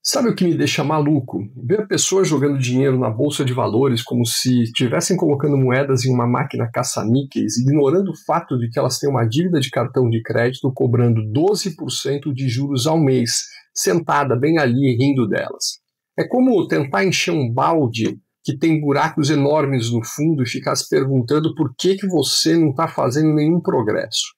Sabe o que me deixa maluco? Ver pessoas jogando dinheiro na bolsa de valores como se estivessem colocando moedas em uma máquina caça-níqueis, ignorando o fato de que elas têm uma dívida de cartão de crédito cobrando 12% de juros ao mês, sentada bem ali rindo delas. É como tentar encher um balde que tem buracos enormes no fundo e ficar se perguntando por que você não está fazendo nenhum progresso.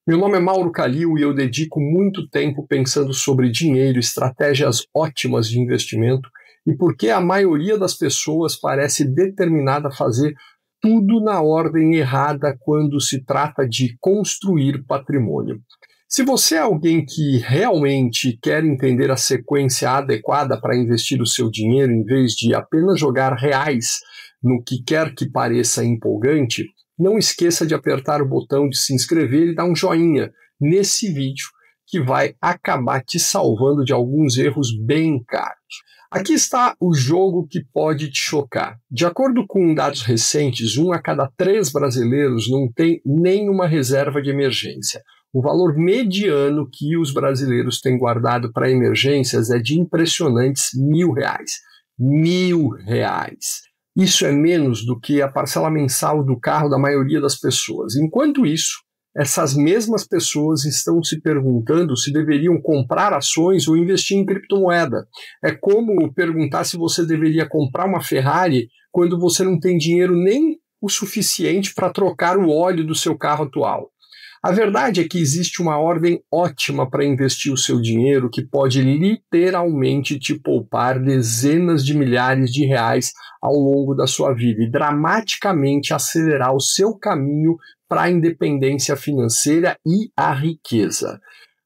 Meu nome é Mauro Kalil e eu dedico muito tempo pensando sobre dinheiro, estratégias ótimas de investimento e por que a maioria das pessoas parece determinada a fazer tudo na ordem errada quando se trata de construir patrimônio. Se você é alguém que realmente quer entender a sequência adequada para investir o seu dinheiro em vez de apenas jogar reais no que quer que pareça empolgante, não esqueça de apertar o botão de se inscrever e dar um joinha nesse vídeo que vai acabar te salvando de alguns erros bem caros. Aqui está o jogo que pode te chocar. De acordo com dados recentes, 1 a cada 3 brasileiros não tem nenhuma reserva de emergência. O valor mediano que os brasileiros têm guardado para emergências é de impressionantes R$ 1.000. R$ 1.000. Isso é menos do que a parcela mensal do carro da maioria das pessoas. Enquanto isso, essas mesmas pessoas estão se perguntando se deveriam comprar ações ou investir em criptomoeda. É como perguntar se você deveria comprar uma Ferrari quando você não tem dinheiro nem o suficiente para trocar o óleo do seu carro atual. A verdade é que existe uma ordem ótima para investir o seu dinheiro que pode literalmente te poupar dezenas de milhares de reais ao longo da sua vida e dramaticamente acelerar o seu caminho para a independência financeira e a riqueza.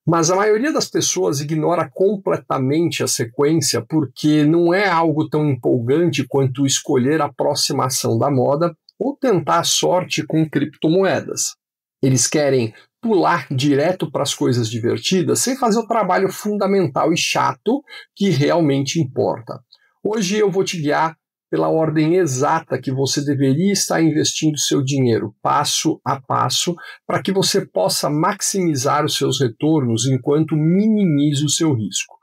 Mas a maioria das pessoas ignora completamente a sequência porque não é algo tão empolgante quanto escolher a próxima ação da moda ou tentar a sorte com criptomoedas. Eles querem pular direto para as coisas divertidas sem fazer o trabalho fundamental e chato que realmente importa. Hoje eu vou te guiar pela ordem exata que você deveria estar investindo seu dinheiro, passo a passo, para que você possa maximizar os seus retornos enquanto minimiza o seu risco.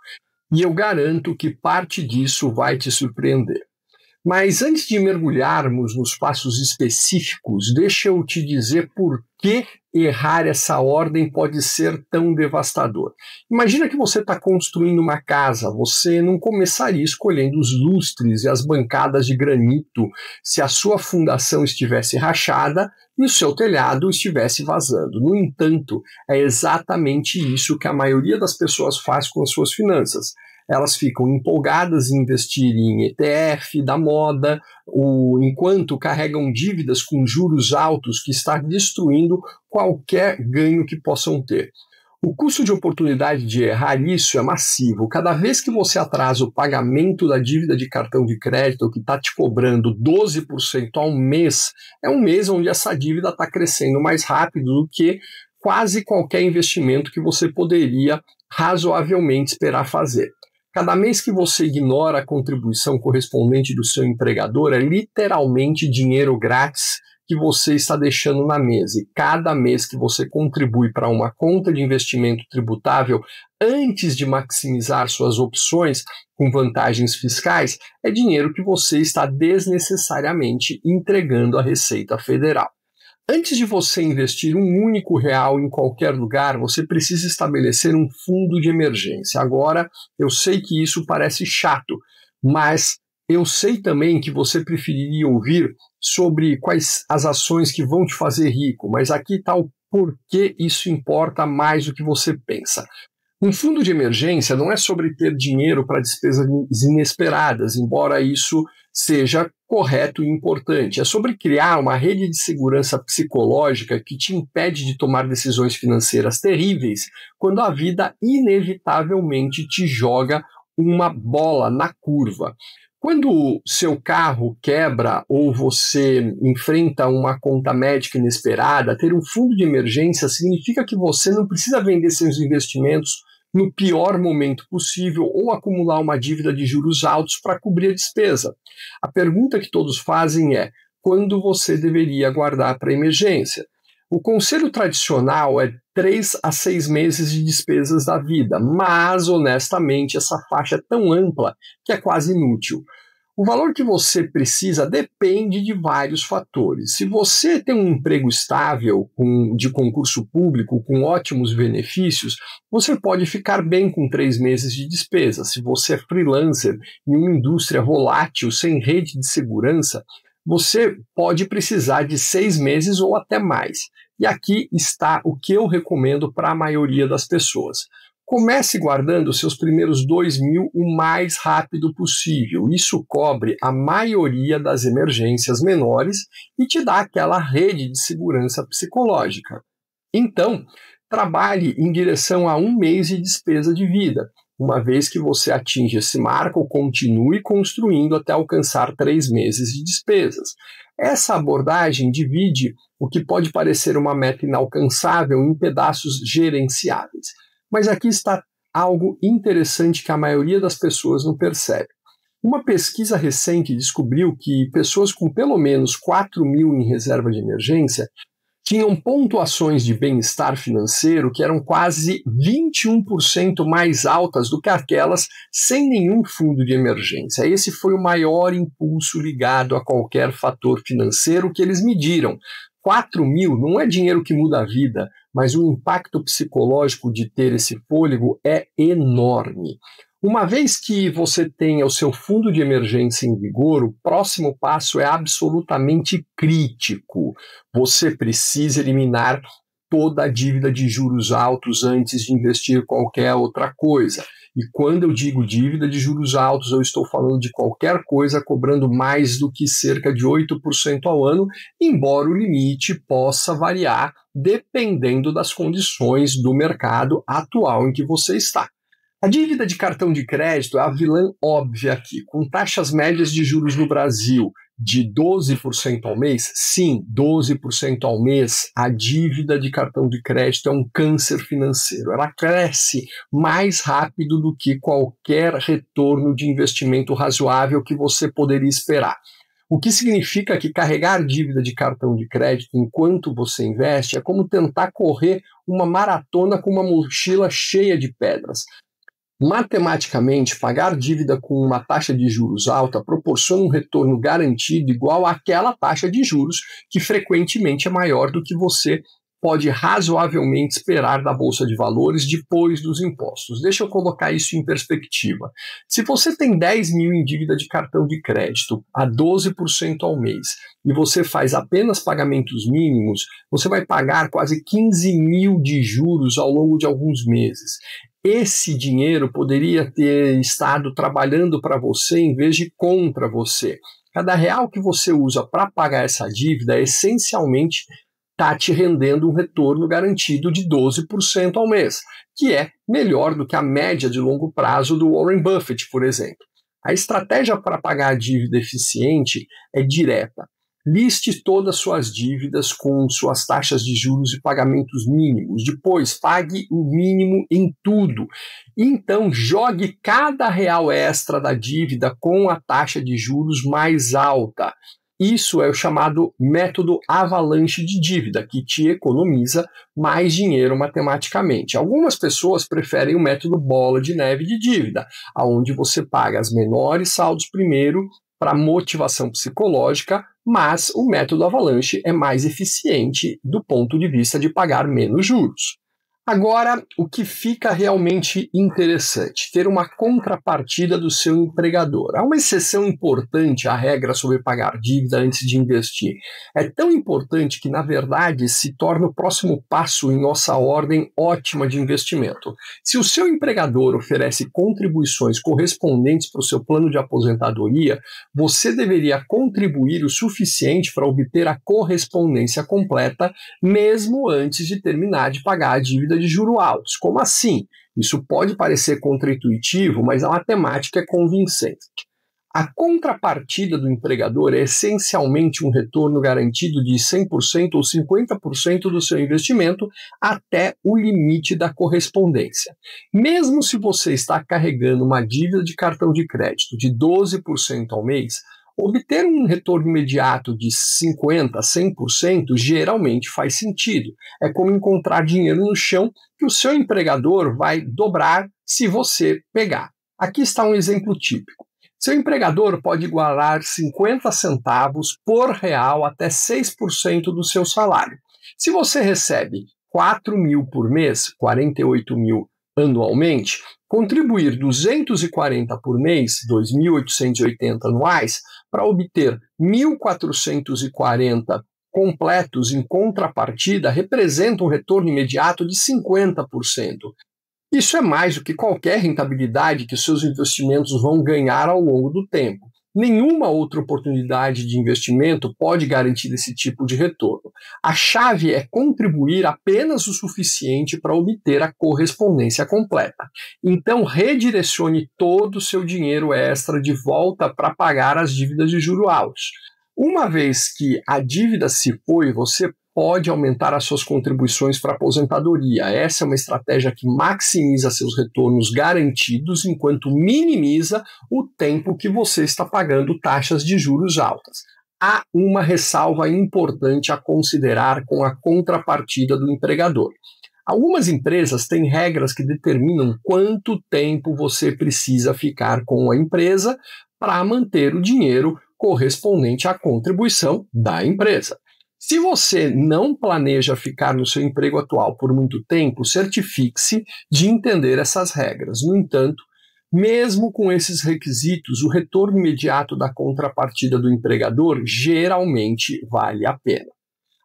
E eu garanto que parte disso vai te surpreender. Mas antes de mergulharmos nos passos específicos, deixa eu te dizer por que errar essa ordem pode ser tão devastador. Imagina que você está construindo uma casa, você não começaria escolhendo os lustres e as bancadas de granito se a sua fundação estivesse rachada e o seu telhado estivesse vazando. No entanto, é exatamente isso que a maioria das pessoas faz com as suas finanças. Elas ficam empolgadas em investir em ETF da moda, enquanto carregam dívidas com juros altos que está destruindo qualquer ganho que possam ter. O custo de oportunidade de errar isso é massivo. Cada vez que você atrasa o pagamento da dívida de cartão de crédito que está te cobrando 12% ao mês, é um mês onde essa dívida está crescendo mais rápido do que quase qualquer investimento que você poderia razoavelmente esperar fazer. Cada mês que você ignora a contribuição correspondente do seu empregador é literalmente dinheiro grátis que você está deixando na mesa. E cada mês que você contribui para uma conta de investimento tributável antes de maximizar suas opções com vantagens fiscais, é dinheiro que você está desnecessariamente entregando à Receita Federal. Antes de você investir um único real em qualquer lugar, você precisa estabelecer um fundo de emergência. Agora, eu sei que isso parece chato, mas eu sei também que você preferiria ouvir sobre quais as ações que vão te fazer rico, mas aqui está o porquê isso importa mais do que você pensa. Um fundo de emergência não é sobre ter dinheiro para despesas inesperadas, embora isso seja correto e importante. É sobre criar uma rede de segurança psicológica que te impede de tomar decisões financeiras terríveis quando a vida inevitavelmente te joga uma bola na curva. Quando seu carro quebra ou você enfrenta uma conta médica inesperada, ter um fundo de emergência significa que você não precisa vender seus investimentos no pior momento possível ou acumular uma dívida de juros altos para cobrir a despesa. A pergunta que todos fazem é: quando você deveria guardar para emergência? O conselho tradicional é 3 a 6 meses de despesas da vida, mas, honestamente, essa faixa é tão ampla que é quase inútil. O valor que você precisa depende de vários fatores. Se você tem um emprego estável, de concurso público, com ótimos benefícios, você pode ficar bem com 3 meses de despesa. Se você é freelancer em uma indústria volátil, sem rede de segurança, você pode precisar de 6 meses ou até mais. E aqui está o que eu recomendo para a maioria das pessoas. Comece guardando seus primeiros 2.000 o mais rápido possível. Isso cobre a maioria das emergências menores e te dá aquela rede de segurança psicológica. Então, trabalhe em direção a 1 mês de despesa de vida. Uma vez que você atinge esse marco, continue construindo até alcançar 3 meses de despesas. Essa abordagem divide o que pode parecer uma meta inalcançável em pedaços gerenciáveis. Mas aqui está algo interessante que a maioria das pessoas não percebe. Uma pesquisa recente descobriu que pessoas com pelo menos 4.000 em reserva de emergência tinham pontuações de bem-estar financeiro que eram quase 21% mais altas do que aquelas sem nenhum fundo de emergência. Esse foi o maior impulso ligado a qualquer fator financeiro que eles mediram. 4.000 não é dinheiro que muda a vida, mas o impacto psicológico de ter esse fôlego é enorme. Uma vez que você tenha o seu fundo de emergência em vigor, o próximo passo é absolutamente crítico. Você precisa eliminar toda a dívida de juros altos antes de investir qualquer outra coisa. E quando eu digo dívida de juros altos, eu estou falando de qualquer coisa cobrando mais do que cerca de 8% ao ano, embora o limite possa variar dependendo das condições do mercado atual em que você está. A dívida de cartão de crédito é a vilã óbvia aqui, com taxas médias de juros no Brasil de 12% ao mês. Sim, 12% ao mês, a dívida de cartão de crédito é um câncer financeiro. Ela cresce mais rápido do que qualquer retorno de investimento razoável que você poderia esperar. O que significa que carregar dívida de cartão de crédito enquanto você investe é como tentar correr uma maratona com uma mochila cheia de pedras. Matematicamente, pagar dívida com uma taxa de juros alta proporciona um retorno garantido igual àquela taxa de juros que frequentemente é maior do que você pode razoavelmente esperar da Bolsa de Valores depois dos impostos. Deixa eu colocar isso em perspectiva. Se você tem 10.000 em dívida de cartão de crédito a 12% ao mês e você faz apenas pagamentos mínimos, você vai pagar quase 15.000 de juros ao longo de alguns meses. Esse dinheiro poderia ter estado trabalhando para você em vez de contra você. Cada real que você usa para pagar essa dívida é essencialmente está te rendendo um retorno garantido de 12% ao mês, que é melhor do que a média de longo prazo do Warren Buffett, por exemplo. A estratégia para pagar a dívida eficiente é direta. Liste todas as suas dívidas com suas taxas de juros e pagamentos mínimos. Depois, pague o mínimo em tudo. Então, jogue cada real extra da dívida com a taxa de juros mais alta. Isso é o chamado método avalanche de dívida, que te economiza mais dinheiro matematicamente. Algumas pessoas preferem o método bola de neve de dívida, onde você paga as menores saldos primeiro para motivação psicológica, mas o método avalanche é mais eficiente do ponto de vista de pagar menos juros. Agora, o que fica realmente interessante, ter uma contrapartida do seu empregador. Há uma exceção importante à regra sobre pagar dívida antes de investir. É tão importante que, na verdade, se torna o próximo passo em nossa ordem ótima de investimento. Se o seu empregador oferece contribuições correspondentes para o seu plano de aposentadoria, você deveria contribuir o suficiente para obter a correspondência completa, mesmo antes de terminar de pagar a dívida de juros altos. Como assim? Isso pode parecer contraintuitivo, mas a matemática é convincente. A contrapartida do empregador é essencialmente um retorno garantido de 100% ou 50% do seu investimento até o limite da correspondência. Mesmo se você está carregando uma dívida de cartão de crédito de 12% ao mês, Obter um retorno imediato de 50%, 100% geralmente faz sentido. É como encontrar dinheiro no chão que o seu empregador vai dobrar se você pegar. Aqui está um exemplo típico. Seu empregador pode igualar 50 centavos por real até 6% do seu salário. Se você recebe 4 mil por mês, 48 mil anualmente, contribuir 240 por mês, 2.880 anuais, para obter 1.440 completos em contrapartida, representa um retorno imediato de 50%. Isso é mais do que qualquer rentabilidade que seus investimentos vão ganhar ao longo do tempo. Nenhuma outra oportunidade de investimento pode garantir esse tipo de retorno. A chave é contribuir apenas o suficiente para obter a correspondência completa. Então, redirecione todo o seu dinheiro extra de volta para pagar as dívidas de juros altos. Uma vez que a dívida se foi, você pode aumentar as suas contribuições para a aposentadoria. Essa é uma estratégia que maximiza seus retornos garantidos, enquanto minimiza o tempo que você está pagando taxas de juros altas. Há uma ressalva importante a considerar com a contrapartida do empregador. Algumas empresas têm regras que determinam quanto tempo você precisa ficar com a empresa para manter o dinheiro correspondente à contribuição da empresa. Se você não planeja ficar no seu emprego atual por muito tempo, certifique-se de entender essas regras. No entanto, mesmo com esses requisitos, o retorno imediato da contrapartida do empregador geralmente vale a pena.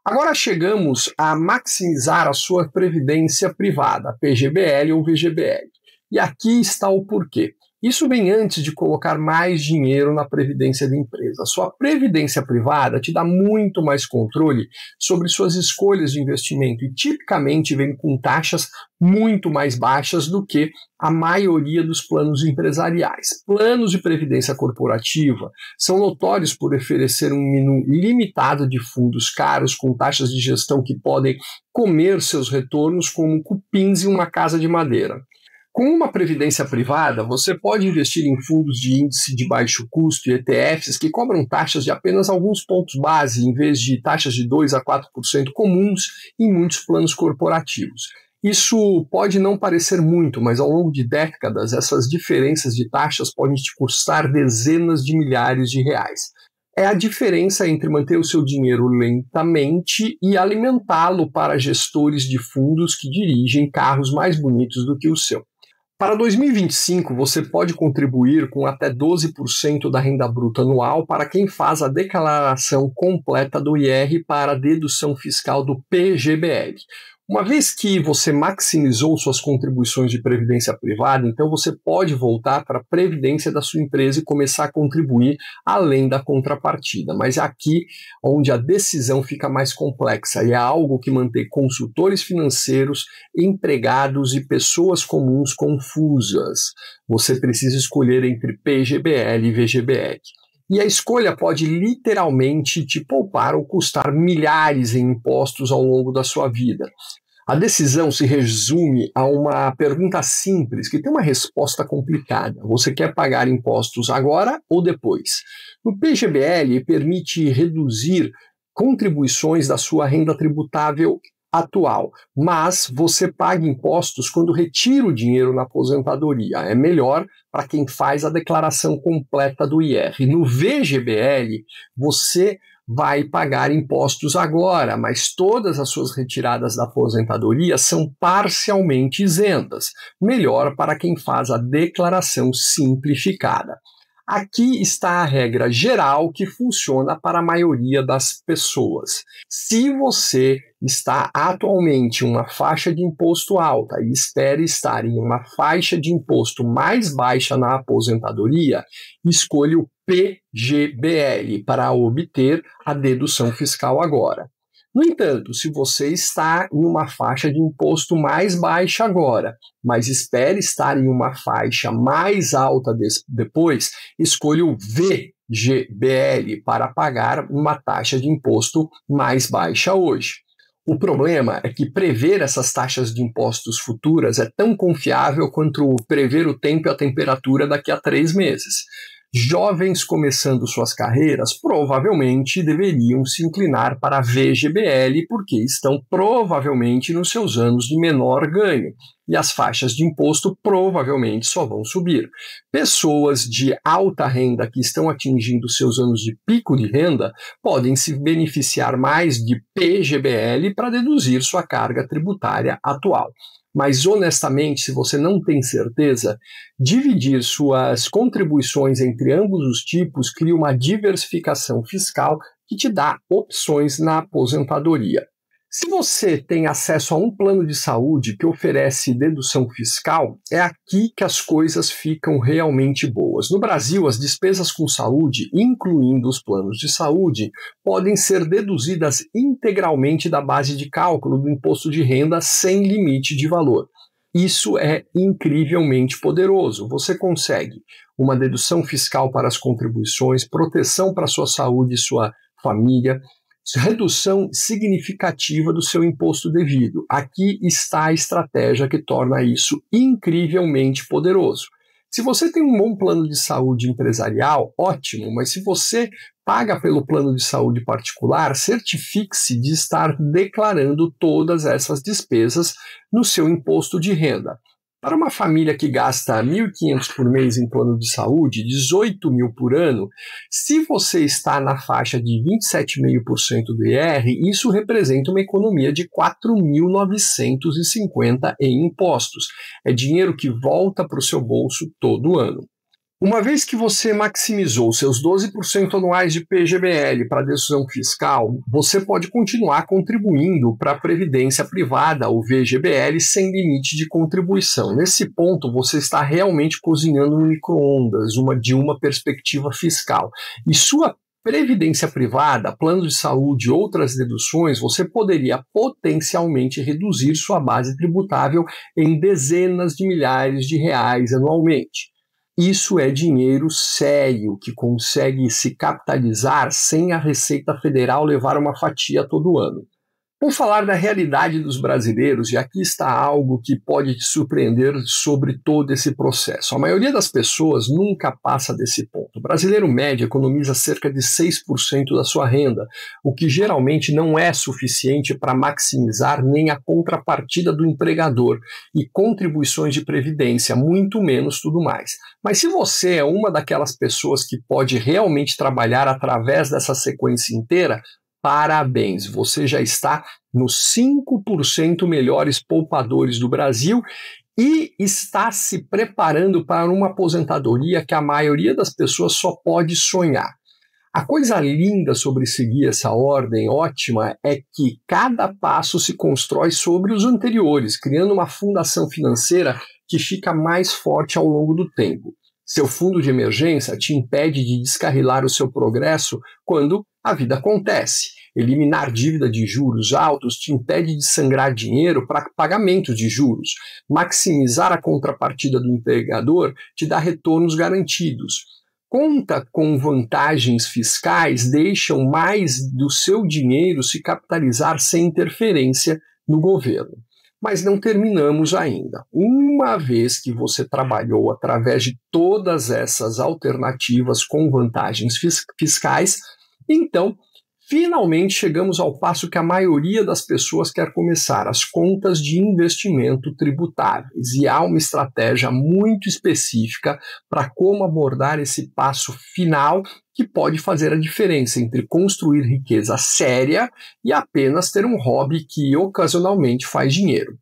Agora chegamos a maximizar a sua previdência privada, PGBL ou VGBL. E aqui está o porquê. Isso vem antes de colocar mais dinheiro na previdência da empresa. Sua previdência privada te dá muito mais controle sobre suas escolhas de investimento e tipicamente vem com taxas muito mais baixas do que a maioria dos planos empresariais. Planos de previdência corporativa são notórios por oferecer um menu limitado de fundos caros com taxas de gestão que podem comer seus retornos como cupins em uma casa de madeira. Com uma previdência privada, você pode investir em fundos de índice de baixo custo e ETFs que cobram taxas de apenas alguns pontos base, em vez de taxas de 2 a 4% comuns em muitos planos corporativos. Isso pode não parecer muito, mas ao longo de décadas, essas diferenças de taxas podem te custar dezenas de milhares de reais. É a diferença entre manter o seu dinheiro lentamente e alimentá-lo para gestores de fundos que dirigem carros mais bonitos do que o seu. Para 2025, você pode contribuir com até 12% da renda bruta anual para quem faz a declaração completa do IR para a dedução fiscal do PGBL. Uma vez que você maximizou suas contribuições de previdência privada, então você pode voltar para a previdência da sua empresa e começar a contribuir além da contrapartida. Mas é aqui onde a decisão fica mais complexa e é algo que mantém consultores financeiros, empregados e pessoas comuns confusas. Você precisa escolher entre PGBL e VGBL. E a escolha pode literalmente te poupar ou custar milhares em impostos ao longo da sua vida. A decisão se resume a uma pergunta simples que tem uma resposta complicada. Você quer pagar impostos agora ou depois? O PGBL permite reduzir contribuições da sua renda tributável atual, mas você paga impostos quando retira o dinheiro na aposentadoria. É melhor para quem faz a declaração completa do IR. No VGBL, você vai pagar impostos agora, mas todas as suas retiradas da aposentadoria são parcialmente isentas. Melhor para quem faz a declaração simplificada. Aqui está a regra geral que funciona para a maioria das pessoas. Se você está atualmente em uma faixa de imposto alta e espera estar em uma faixa de imposto mais baixa na aposentadoria, escolha o PGBL para obter a dedução fiscal agora. No entanto, se você está em uma faixa de imposto mais baixa agora, mas espera estar em uma faixa mais alta depois, escolha o VGBL para pagar uma taxa de imposto mais baixa hoje. O problema é que prever essas taxas de impostos futuras é tão confiável quanto prever o tempo e a temperatura daqui a 3 meses. Jovens começando suas carreiras provavelmente deveriam se inclinar para a VGBL porque estão provavelmente nos seus anos de menor ganho e as faixas de imposto provavelmente só vão subir. Pessoas de alta renda que estão atingindo seus anos de pico de renda podem se beneficiar mais de PGBL para deduzir sua carga tributária atual. Mas, honestamente, se você não tem certeza, dividir suas contribuições entre ambos os tipos cria uma diversificação fiscal que te dá opções na aposentadoria. Se você tem acesso a um plano de saúde que oferece dedução fiscal, é aqui que as coisas ficam realmente boas. No Brasil, as despesas com saúde, incluindo os planos de saúde, podem ser deduzidas integralmente da base de cálculo do imposto de renda sem limite de valor. Isso é incrivelmente poderoso. Você consegue uma dedução fiscal para as contribuições, proteção para a sua saúde e sua família, redução significativa do seu imposto devido. Aqui está a estratégia que torna isso incrivelmente poderoso. Se você tem um bom plano de saúde empresarial, ótimo, mas se você paga pelo plano de saúde particular, certifique-se de estar declarando todas essas despesas no seu imposto de renda. Para uma família que gasta R$ 1.500 por mês em plano de saúde, R$ 18.000 por ano, se você está na faixa de 27,5% do IR, isso representa uma economia de R$ 4.950 em impostos. É dinheiro que volta para o seu bolso todo ano. Uma vez que você maximizou seus 12% anuais de PGBL para a decisão fiscal, você pode continuar contribuindo para a Previdência Privada, ou VGBL, sem limite de contribuição. Nesse ponto, você está realmente cozinhando no micro-ondas, de uma perspectiva fiscal. E sua Previdência privada, plano de saúde e outras deduções, você poderia potencialmente reduzir sua base tributável em dezenas de milhares de reais anualmente. Isso é dinheiro sério que consegue se capitalizar sem a Receita Federal levar uma fatia todo ano. Vamos falar da realidade dos brasileiros, e aqui está algo que pode te surpreender sobre todo esse processo. A maioria das pessoas nunca passa desse ponto. O brasileiro médio economiza cerca de 6% da sua renda, o que geralmente não é suficiente para maximizar nem a contrapartida do empregador e contribuições de previdência, muito menos tudo mais. Mas se você é uma daquelas pessoas que pode realmente trabalhar através dessa sequência inteira, parabéns, você já está nos 5% melhores poupadores do Brasil e está se preparando para uma aposentadoria que a maioria das pessoas só pode sonhar. A coisa linda sobre seguir essa ordem ótima é que cada passo se constrói sobre os anteriores, criando uma fundação financeira que fica mais forte ao longo do tempo. Seu fundo de emergência te impede de descarrilar o seu progresso quando a vida acontece. Eliminar dívida de juros altos te impede de sangrar dinheiro para pagamento de juros. Maximizar a contrapartida do empregador te dá retornos garantidos. Conta com vantagens fiscais deixam mais do seu dinheiro se capitalizar sem interferência no governo. Mas não terminamos ainda. Uma vez que você trabalhou através de todas essas alternativas com vantagens fiscais, então, finalmente chegamos ao passo que a maioria das pessoas quer começar, as contas de investimento tributáveis. E há uma estratégia muito específica para como abordar esse passo final que pode fazer a diferença entre construir riqueza séria e apenas ter um hobby que ocasionalmente faz dinheiro.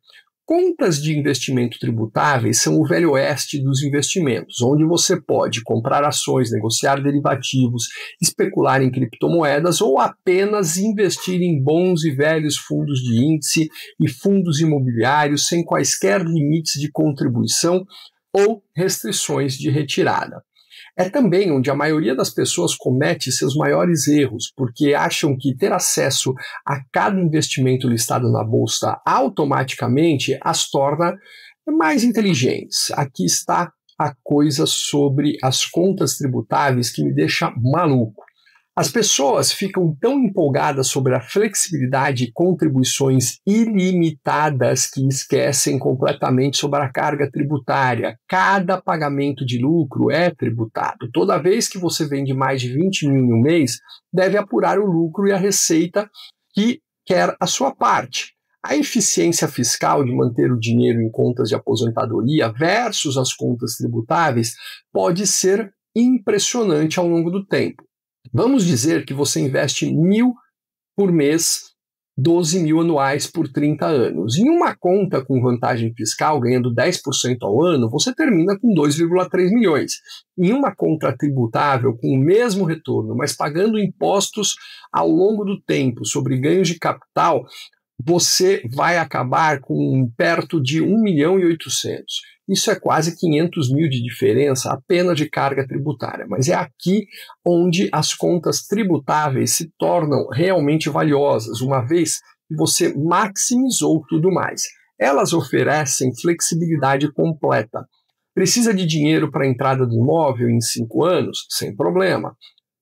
Contas de investimento tributáveis são o velho oeste dos investimentos, onde você pode comprar ações, negociar derivativos, especular em criptomoedas ou apenas investir em bons e velhos fundos de índice e fundos imobiliários sem quaisquer limites de contribuição ou restrições de retirada. É também onde a maioria das pessoas comete seus maiores erros, porque acham que ter acesso a cada investimento listado na bolsa automaticamente as torna mais inteligentes. Aqui está a coisa sobre as contas tributáveis que me deixa maluco. As pessoas ficam tão empolgadas sobre a flexibilidade e contribuições ilimitadas que esquecem completamente sobre a carga tributária. Cada pagamento de lucro é tributado. Toda vez que você vende mais de 20 mil em um mês, deve apurar o lucro e a receita que quer a sua parte. A eficiência fiscal de manter o dinheiro em contas de aposentadoria versus as contas tributáveis pode ser impressionante ao longo do tempo. Vamos dizer que você investe 1.000 por mês, 12 mil anuais por 30 anos. Em uma conta com vantagem fiscal, ganhando 10% ao ano, você termina com 2,3 milhões. Em uma conta tributável com o mesmo retorno, mas pagando impostos ao longo do tempo sobre ganhos de capital, você vai acabar com perto de 1.800.000. Isso é quase 500 mil de diferença apenas de carga tributária, mas é aqui onde as contas tributáveis se tornam realmente valiosas, uma vez que você maximizou tudo mais. Elas oferecem flexibilidade completa. Precisa de dinheiro para a entrada do imóvel em 5 anos? Sem problema.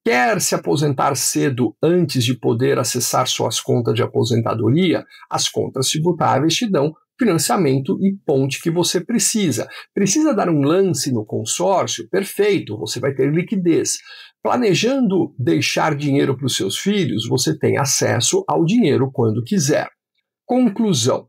Quer se aposentar cedo antes de poder acessar suas contas de aposentadoria? As contas tributáveis te dão financiamento e ponte que você precisa. Precisa dar um lance no consórcio? Perfeito, você vai ter liquidez. Planejando deixar dinheiro para os seus filhos, você tem acesso ao dinheiro quando quiser. Conclusão.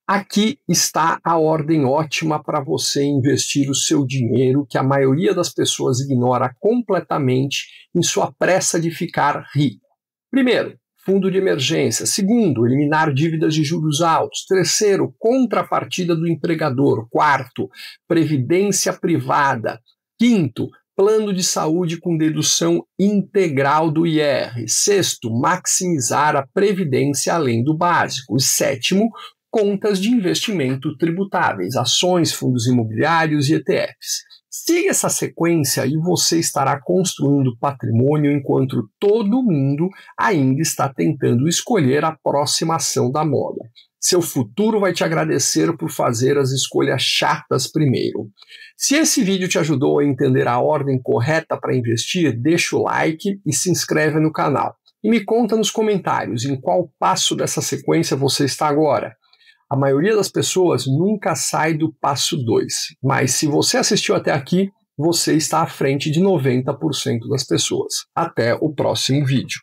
Aqui está a ordem ótima para você investir o seu dinheiro, que a maioria das pessoas ignora completamente em sua pressa de ficar rico. Primeiro, fundo de emergência. Segundo, eliminar dívidas de juros altos. Terceiro, contrapartida do empregador. Quarto, previdência privada. Quinto, plano de saúde com dedução integral do IR. Sexto, maximizar a previdência além do básico. E sétimo, contas de investimento tributáveis, ações, fundos imobiliários e ETFs. Siga essa sequência e você estará construindo patrimônio enquanto todo mundo ainda está tentando escolher a próxima ação da moda. Seu futuro vai te agradecer por fazer as escolhas chatas primeiro. Se esse vídeo te ajudou a entender a ordem correta para investir, deixa o like e se inscreve no canal. E me conta nos comentários em qual passo dessa sequência você está agora. A maioria das pessoas nunca sai do passo 2, mas se você assistiu até aqui, você está à frente de 90% das pessoas. Até o próximo vídeo.